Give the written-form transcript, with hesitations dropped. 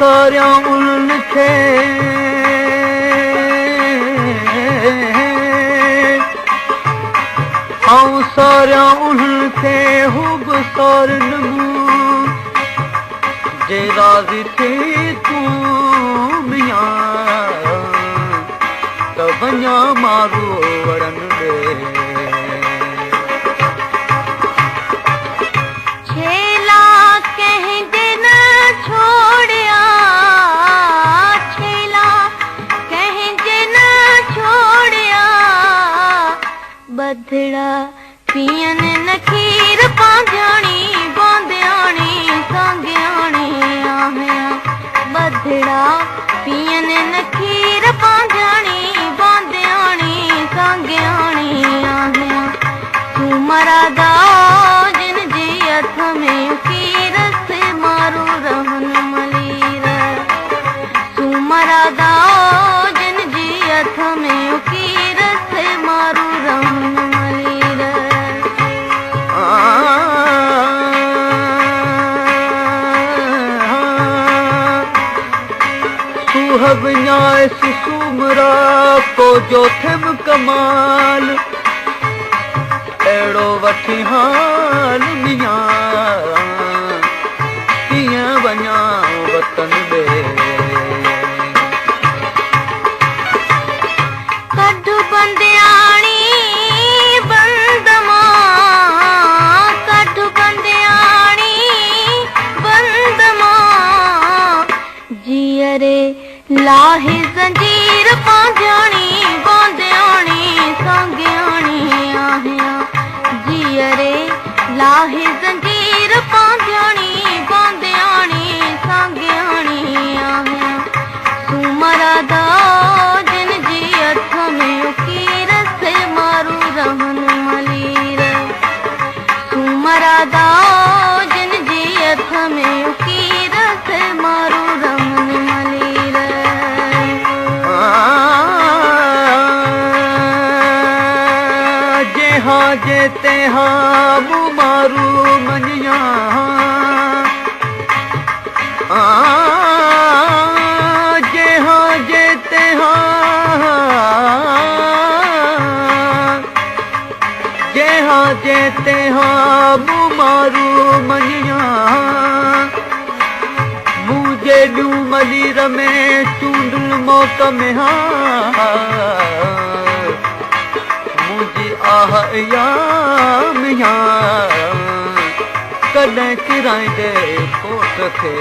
सारिया उनखे आऊं सारिया उनखे हुब सारन मूं जे राज़ी थी तूं मियां त वञा मारू वड़न ॾे बधड़ा पियन न खीर पांजानी बोंदियानी सांगियानी आहिया बधड़ा पियन न खीर पांजानी बोंदियानी सांगियानी आहिया तू मरादा जिन जी हथ में खीर से मारू रहन मलीर तू मरादा जिन जी हथ में खीर से मारू रहन न्याय सुमरा को जो थिम कमाल अहिड़ो वठी हाल मियां कीअं वञा वतन ॾे कढ बंदियाणी बंद मां कढ बंदियाणी बंद मां जीअरे लाहे जंजीर पांजानी बोंदियानी सांगियानी आहिया जीअरे लाहे जंजीर पांजानी बोंदियानी सांगियानी आहिया सुमरादा जिन जी हथ में कीर से मारू रहन मलीर सुमरादा जिन जी हथ में कीर से मारू रहन मलीर हाँ जेते हाँ मारू मनिया जे हाँ जेते हाँ जेते हाँ मारू मनिया मुझे ॾू मलीर में चूंडल मौत में हाँ आह या मियां कॾहिं किराईंदे कोट खे